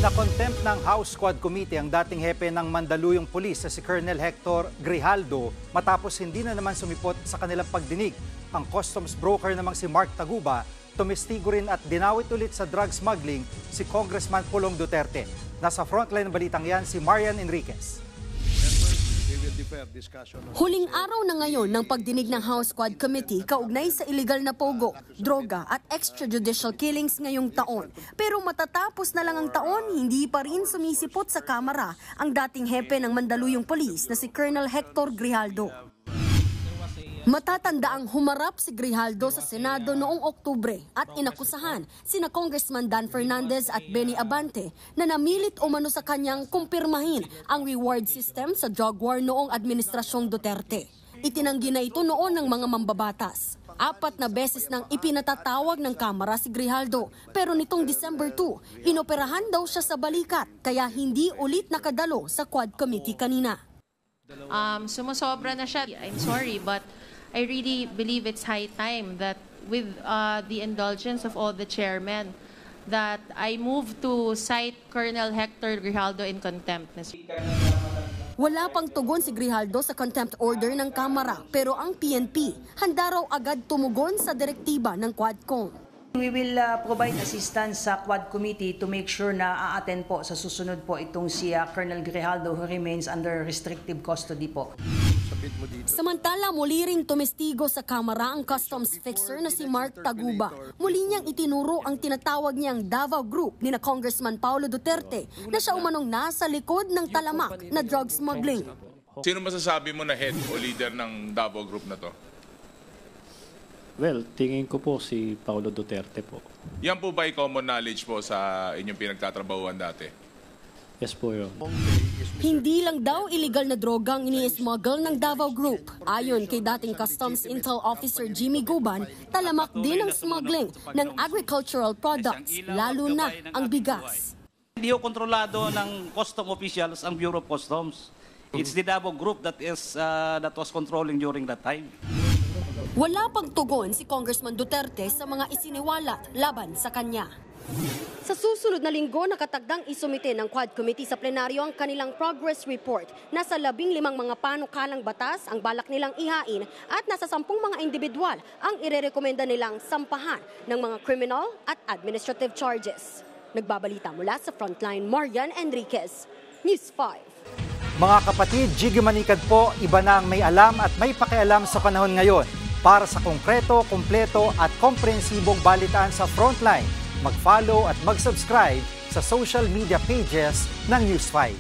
Ina-contempt ng House Squad Committee ang dating hepe ng Mandaluyong Police na si Colonel Hector Grijaldo matapos hindi na naman sumipot sa kanilang pagdinig. Ang customs broker namang si Mark Taguba, tumestigo rin at dinawit ulit sa drug smuggling si Congressman Pulong Duterte. Nasa frontline ng balitang yan si Marian Enriquez. Huling araw na ngayon ng pagdinig ng House Squad Committee kaugnay sa illegal na pogo, droga at extrajudicial killings ngayong taon. Pero matatapos na lang ang taon, hindi pa rin sumisipot sa Kamara ang dating hepe ng Mandaluyong Police na si Colonel Hector Grijaldo. Matatandaang humarap si Grijaldo sa Senado noong Oktubre at inakusahan sina Congressman Dan Fernandez at Benny Abante na namilit umano sa kanyang kumpirmahin ang reward system sa drug war noong Administrasyong Duterte. Itinanggi na ito noon ng mga mambabatas. 4 na beses nang ipinatatawag ng Kamara si Grijaldo pero nitong December 2, inoperahan daw siya sa balikat kaya hindi ulit nakadalo sa Quad Committee kanina. Sumusobra na siya. I'm sorry but I really believe it's high time that with the indulgence of all the chairmen that I move to cite Colonel Hector Grijaldo in contempt. Wala pang tugon si Grijaldo sa contempt order ng Kamara pero ang PNP handa raw agad tumugon sa direktiba ng Quadcom. We will provide assistance sa Quad Committee to make sure na a-attend po sa susunod po itong si Colonel Grijaldo who remains under restrictive custody po. Samantala, muli ring tumestigo sa Kamara ang customs fixer na si Mark Taguba. Muli niyang itinuro ang tinatawag niyang Davao Group ni na Congressman Paulo Duterte na siya umanong nasa likod ng talamak na drug smuggling. Sino masasabi mo na head o leader ng Davao Group na to? Well, tingin ko po si Paulo Duterte po. Yan po ba ay common knowledge po sa inyong pinagtatrabahuan dati? Yes po yun. Hindi lang daw illegal na droga ang ini-smuggle ng Davao Group. Ayon kay dating Customs Intel Officer Jimmy Guban, talamak din ang smuggling ng agricultural products, lalo na ang bigas. Hindi ho kontrolado ng custom officials ang Bureau of Customs. It's the Davao Group that was controlling during that time. Wala pang tugon si Congressman Duterte sa mga isiniwalat laban sa kanya. Sa susunod na linggo, nakatagdang isumite ng Quad Committee sa plenaryo ang kanilang progress report. Nasa 15 mga panukalang batas ang balak nilang ihain at nasa 10 mga individual ang irerekomenda nilang sampahan ng mga criminal at administrative charges. Nagbabalita mula sa Frontline, Marian Enriquez, News 5. Mga kapatid, Jiggy Manikad po, iba na ang may alam at may pakialam sa panahon ngayon. Para sa konkreto, kumpleto at komprehensibong balitaan sa Frontline, mag-follow at mag-subscribe sa social media pages ng News 5.